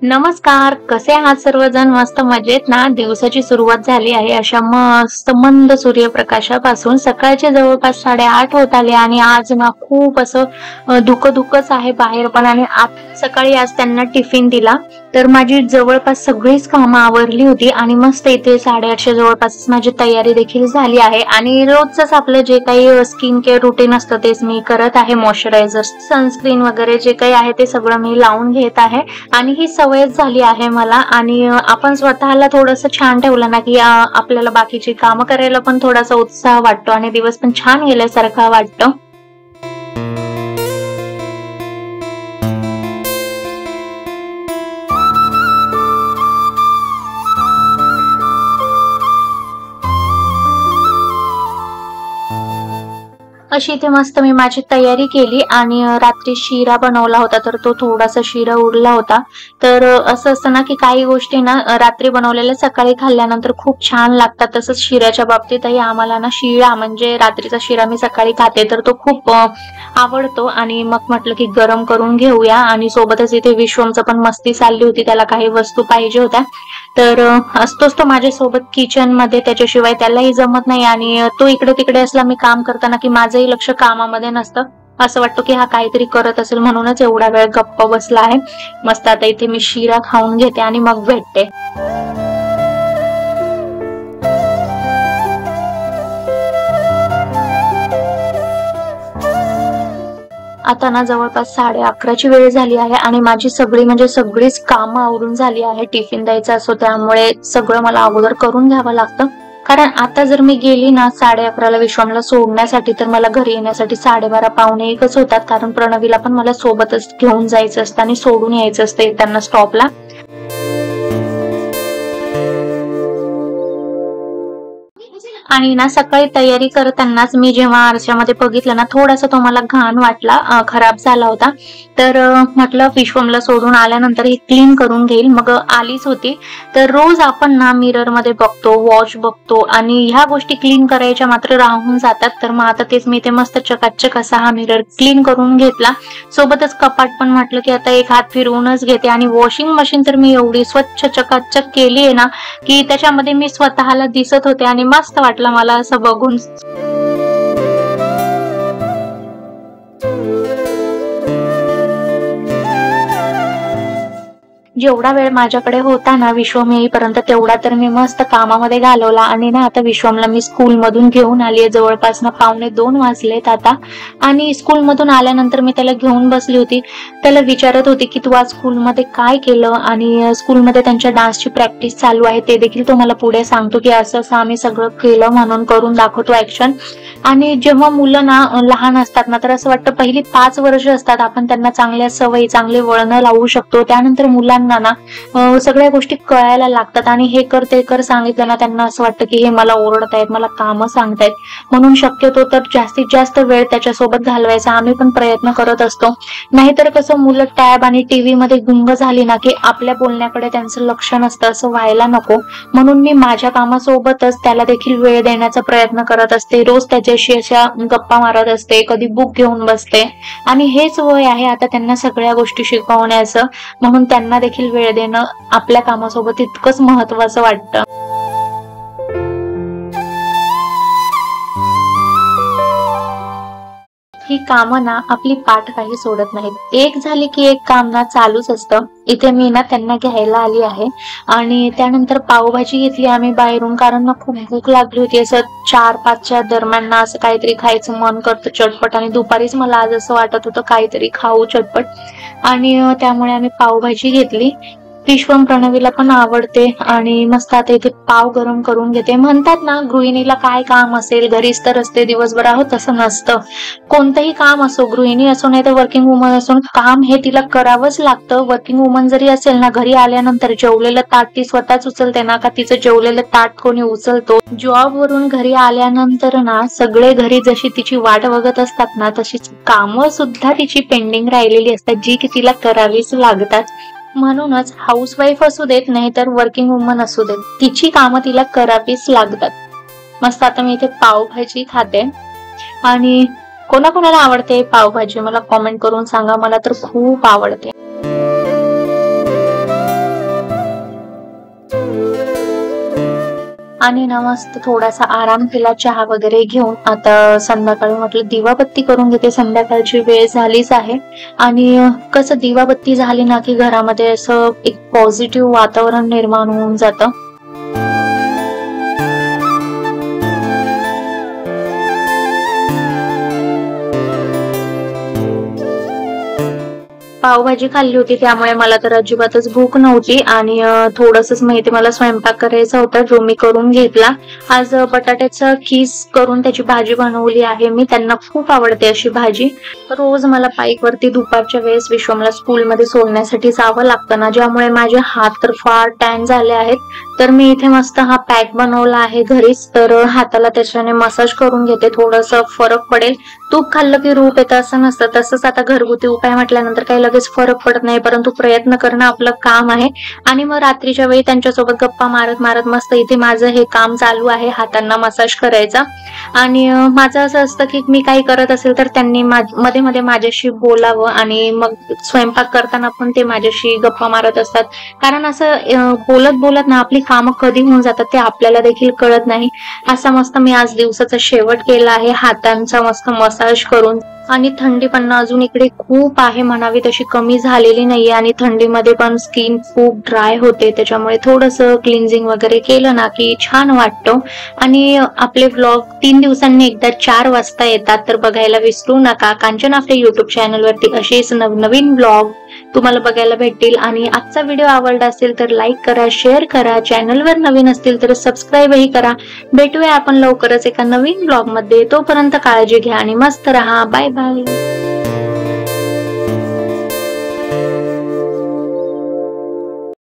नमस्कार, कसे आहात सर्वजण? मस्त मजेत ना? दिवसाची सुरुवात झाली आहे अशा मस्त मंद सूर्यप्रकाशापासून. सकाळचे जवळपास 8:30 होत आले आणि आज ना खूप असं धुकंच आहे बाहेर पण. आणि सकाळी आज त्यांना टिफिन दिला तर माझी जवळपास सगळीच कामं आवरली होती आणि मस्त इथे 8:30च्या जवळपास माझी तयारी देखील झाली आहे. आणि रोजच आपलं जे काही स्किन केअर रुटीन असतं तेच मी करत आहे. मॉइश्चरायझर, सनस्क्रीन वगैरे जे काही आहे ते सगळं मी लावून घेत आहे आणि ही सवयच झाली आहे मला. आणि आपण स्वतःला थोडंसं छान ठेवलं ना की आपल्याला बाकीची कामं करायला पण थोडासा उत्साह वाटतो आणि दिवस पण छान गेल्यासारखा वाटतं. अशी इथे मस्त मी माझी तयारी केली आणि रात्री शिरा बनवला होता तर तो थोडासा शिरा उरला होता. तर असं असतं ना की काही गोष्टी ना रात्री बनवलेल्या सकाळी खाल्ल्यानंतर खूप छान लागतात. तसंच शिऱ्याच्या बाबतीतही आम्हाला ना शिरा म्हणजे रात्रीचा शिरा मी सकाळी खाते तर तो खूप आवडतो. आणि मग म्हटलं की गरम करून घेऊया. आणि सोबतच इथे विश्वमचं पण मस्ती चालली होती, त्याला काही वस्तू पाहिजे होत्या. तर असतोच तो माझ्यासोबत किचन मध्ये, त्याच्याशिवाय त्यालाही जमत नाही. आणि तो इकडे तिकडे असला मी काम करताना की माझंही लक्ष कामामध्ये नसतं. असं वाटतं की हा काहीतरी करत असेल म्हणूनच एवढा वेळ गप्प बसला आहे. मस्त आता इथे मी शिरा खाऊन घेते आणि मग भेटते. आता ना जवळपास 11:30ची वेळ झाली आहे आणि माझी सगळीच कामं आवरून झाली आहे. टिफिन द्यायचा असो त्यामुळे सगळं मला अगोदर करून घ्यावं लागतं. कारण आता जर मी गेली ना 11:30ला विश्वामला सोडण्यासाठी तर मला घरी येण्यासाठी 12:30 पावणे 1च होतात. कारण प्रणवीला पण मला सोबतच घेऊन जायचं असतं आणि सोडून यायचं असतं येताना स्टॉपला. आणि ना सकाळी तयारी करतानाच मी जेव्हा आरशामध्ये बघितलं ना थोडासा तो मला घाण वाटला, खराब झाला होता. तर म्हटलं विश्वमला सोडून आल्यानंतर हे क्लीन करून घेईल. मग आलीच होती. तर रोज आपण ना मिरर मध्ये बघतो, वॉच बघतो आणि ह्या गोष्टी क्लीन करायच्या मात्र राहून जातात. तर मग आता तेच मी ते मस्त चकाचक असा हा मिरर क्लीन करून घेतला. सोबतच कपाट पण म्हटलं की आता एक हात फिरवूनच घेते. आणि वॉशिंग मशीन तर मी एवढी स्वच्छ चकाचक केली आहे ना की त्याच्यामध्ये मी स्वतःला दिसत होते आणि मस्त वाटलं मला असं बघून. जेवढा वेळ माझ्याकडे होता ना विश्वम येईपर्यंत तेवढा तर मी मस्त कामामध्ये घालवला. आणि ना आता विश्वमला मी स्कूल मधून घेऊन आली आहे. जवळपास ना 1:45 वाजलेत आता. आणि स्कूल मधून आल्यानंतर मी त्याला घेऊन बसली होती. त्याला विचारत होती की तू आज स्कूलमध्ये काय केलं. आणि स्कूलमध्ये त्यांच्या डान्सची प्रॅक्टिस चालू आहे ते देखील तो मला पुढे सांगतो की असं असं आम्ही सगळं केलं म्हणून करून दाखवतो ऍक्शन. आणि जेव्हा मुलं ना लहान असतात ना तर असं वाटतं पहिली 5 वर्ष असतात आपण त्यांना चांगल्या सवयी चांगले वळण लावू शकतो. त्यानंतर मुलांना ना सगळ्या गोष्टी कळायला लागतात. आणि हे कर ते कर सांगितलं ना त्यांना असं वाटतं की हे मला ओरडतायत, मला कामं सांगतायत. म्हणून शक्यतो तर जास्तीत जास्त वेळ त्याच्यासोबत घालवायचा आम्ही पण प्रयत्न करत असतो. नाहीतर कसं मुलं टॅब आणि टीव्ही मध्ये गुंग झाली ना की आपल्या बोलण्याकडे त्यांचं लक्ष नसतं. असं व्हायला नको म्हणून मी माझ्या कामासोबतच त्याला देखील वेळ देण्याचा प्रयत्न करत असते. रोज त्याच्याशी अशा गप्पा मारत असते, कधी बुक घेऊन बसते. आणि हेच वय आहे आता त्यांना सगळ्या गोष्टी शिकवण्याचं. म्हणून त्यांना देखील वेळ देणं आपल्या कामासोबत तितकंच महत्वाचं वाटतं. ही कामं ना आपली पाठ काही सोडत नाहीत. एक झाली की एक काम ना चालूच असतं. इथे मी ना त्यांना घ्यायला आली आहे आणि त्यानंतर पावभाजी घेतली आम्ही बाहेरून. कारण ना खूप भूक लागली होती. असं 4-5च्या दरम्यान ना असं काहीतरी खायचं मन करतं चटपट. आणि दुपारीच मला आज असं वाटत होतं काहीतरी खाऊ चटपट. आणि त्यामुळे आम्ही पावभाजी घेतली. विश्वम प्रणवीला पण आवडते. आणि मस्त आता इथे पाव गरम करून घेते. म्हणतात ना गृहिणीला काय काम असेल घरीच तर असते दिवसभर, आहो तसं नसतं. कोणतंही काम असो, गृहिणी असो नाही तर वर्किंग वुमन असो, काम हे तिला करावंच लागतं. वर्किंग वुमन जरी असेल ना घरी आल्यानंतर जेवलेलं ताट ती स्वतःच उचलते ना का तिचं जेवलेलं ताट कोणी उचलतो. जॉब वरून घरी आल्यानंतर ना सगळे घरी जशी तिची वाट बघत असतात ना तशीच कामं सुद्धा तिची पेंडिंग राहिलेली असतात जी की तिला करावीच लागतात. म्हणूनच हाऊसवाईफ असू देत नाही तर वर्किंग वुमन असू देत तिची कामं तिला करावीच लागतात. मस्त आता मी इथे पावभाजी खाते. आणि कोणाकोणाला आवडते पावभाजी मला कॉमेंट करून सांगा. मला तर खूप आवडते. आणि ना मस्त थोडासा आराम केला, चहा वगैरे घेऊन. आता संध्याकाळी म्हटलं दिवाबत्ती करून घेते, संध्याकाळची वेळ झालीच आहे. आणि कसं दिवाबत्ती झाली ना की घरामध्ये असं एक पॉझिटिव्ह वातावरण निर्माण होऊन जातं. पावभाजी खाल्ली होती त्यामुळे मला तर अजिबातच भूक नव्हती. आणि थोडंसंच माहिती मला स्वयंपाक करायचा होता, जो मी करून घेतला. आज बटाट्याचं खीस करून त्याची भाजी बनवली आहे मी. त्यांना खूप आवडते अशी भाजी. रोज मला बाईकवरती दुपारच्या वेळेस विश्वमला स्कूलमध्ये सोडण्यासाठी जावं लागतं ना, ज्यामुळे माझे हात तर फार टॅन झाले आहेत. तर मी इथे मस्त हा पॅक बनवला आहे घरीच, तर हाताला त्याच्याने मसाज करून घेते, थोडंसं फरक पडेल. तूप खाल्लं की रूप येतं असं नसतं, तसंच आता घरगुती उपाय म्हटल्यानंतर काही लगेच फरक पडत नाही, परंतु प्रयत्न करणं आपलं काम आहे. आणि मग रात्रीच्या वेळी त्यांच्यासोबत गप्पा मारत मारत मस्त इथे माझं हे काम चालू आहे, हातांना मसाज करायचा. आणि माझं असं असतं की मी काही करत असेल तर त्यांनी मध्ये मध्ये माझ्याशी बोलावं, आणि मग स्वयंपाक करताना पण ते माझ्याशी गप्पा मारत असतात. कारण असं बोलत बोलत ना आपली कामं कधी होऊन जातात ते आपल्याला देखील कळत नाही. असा मस्त मी आज दिवसाचा शेवट केला आहे हातांचा मस्त मसाज करून. आणि थंडी पण अजून इकडे खूप आहे, म्हणावी तशी कमी झालेली नाहीये. आणि थंडीमध्ये पण स्किन खूप ड्राय होते, त्याच्यामुळे थोडंसं क्लिन्झिंग वगैरे केलं ना की छान वाटतं. आणि आपले व्लॉग 3 दिवसांनी एकदा 4 वाजता येतात, तर बघायला विसरू नका. कांचन आफ्टे युट्यूब चॅनलवरती असेच नवनवीन व्लॉग तुम्हाला बघायला भेटतील. आणि आजचा व्हिडिओ आवडला असेल तर लाईक करा, शेअर करा, चॅनलवर नवीन असतील तर सबस्क्राईबही करा. भेटूया आपण लवकरच एका नवीन व्लॉग मध्ये. तोपर्यंत काळजी घ्या आणि मस्त रहा. Bye bye.